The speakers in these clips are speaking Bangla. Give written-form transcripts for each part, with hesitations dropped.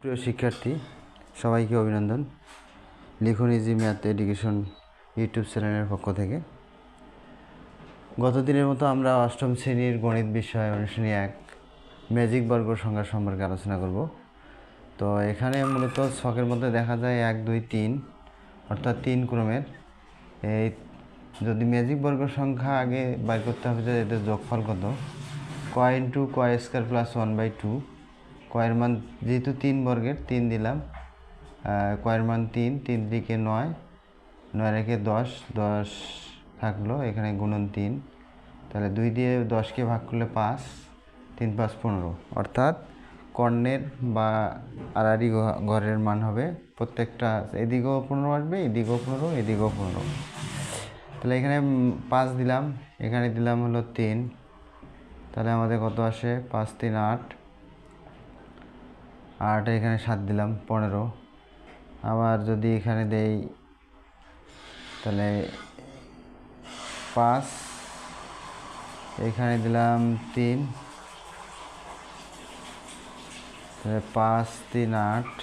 প্রিয় শিক্ষার্থী সবাইকে অভিনন্দন। লিখুন ইজি ম্যাথ এডুকেশন ইউটিউব চ্যানেলের পক্ষ থেকে গত দিনের মতো আমরা অষ্টম শ্রেণীর গণিত বিষয় অনুশীলনী 1 ম্যাজিক বর্গ সংখ্যা সম্পর্কে আলোচনা করব। তো এখানে মূলত ছকের মধ্যে দেখা যায় 1 2 3 অর্থাৎ 3 ক্রমের। এই যদি ম্যাজিক বর্গ সংখ্যা আগে বের করতে হবে যে এদের যোগফল কত, কয় ইন্টু কয় স্কয়ার প্লাস 1/2। কয়ের মান যেহেতু 3 বর্গের 3 দিলাম, কয়ের মান 3, 3 দিকে 9, 9 রেখে 10, 10 থাকলো এখানে গুণন 3, তাহলে 2 দিয়ে 10কে ভাগ করলে 5, 3 5 15। অর্থাৎ কর্ণের বা আড়াআড়ি ঘরের মান হবে প্রত্যেকটা, এদিকেও 15 আসবে, এদিকেও 15, এদিকেও 15। তাহলে এখানে 5 দিলাম, এখানে দিলাম হলো 3, তাহলে আমাদের কত আসে 5 3 8, আর এখানে 7 দিলাম 15। আবার যদি এখানে দেই তাহলে 5, এখানে দিলাম 3, তাহলে 5 3 8,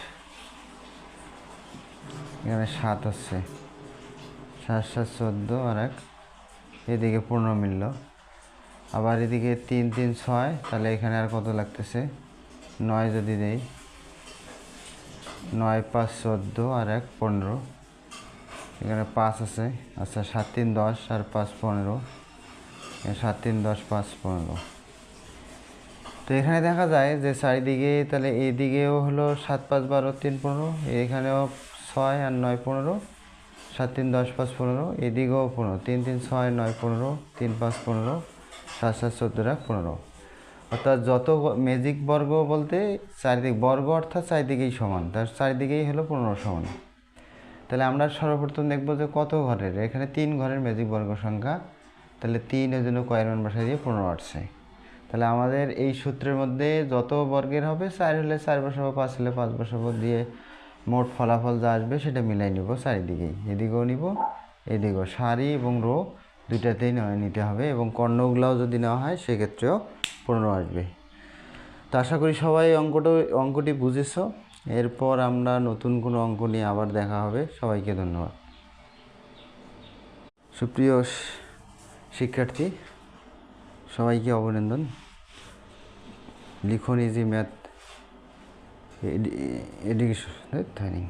এখানে 7 হচ্ছে, 7 7 14 আর এক, এদিকে 15 মিলল। আবার এদিকে 3 3 6, তাহলে এখানে আর কত লাগতেছে 9, যদি দেই 9 5 14 আর এক 15, এখানে 5 আছে। আচ্ছা 7 3 10 আর 5 15, 7 3 10 5 15। তো এখানে দেখা যায় যে চারিদিকে, তাহলে এইদিকেও হলো 7 5 12 3 15, এখানেও 6 আর 9 15, 7 3 10 5 15, এদিকেও 15, 3 3 6 9 15, 3 5 15, 7 7 14 আর 15। অর্থাৎ যত ম্যাজিক বর্গ বলতে চারিদিক বর্গ, অর্থাৎ চারিদিকেই সমান, তার চারিদিকেই হলো 15 সমান। তাহলে আমরা সর্বপ্রথম দেখব যে কত ঘরের, এখানে 3 ঘরের ম্যাজিক বর্গ সংখ্যা, তাহলে 3 এর জন্য কয়ের মান বসাই দিয়ে 15 আসছে। তাহলে আমাদের এই সূত্রের মধ্যে যত বর্গের হবে 4 হলে 4 বসাবো, 5 হলে 5 বসাবো, দিয়ে মোট ফলাফল যা আসবে সেটা মিলাই নিব চারিদিকেই, এদিকেও নিব এদিকেও, সারি এবং রো দুইটাতেই নিতে হবে, এবং কর্ণগুলাও যদি নেওয়া হয় সেক্ষেত্রেও 15 আসবে। তো আশা করি সবাই অঙ্কটি বুঝেছো। এরপর আমরা নতুন কোনো অঙ্ক নিয়ে আবার দেখা হবে। সবাইকে ধন্যবাদ। সুপ্রিয় শিক্ষার্থী সবাইকে অভিনন্দন। লিখুন ইজি ম্যাথ এডুকেশন ট্রেনিং।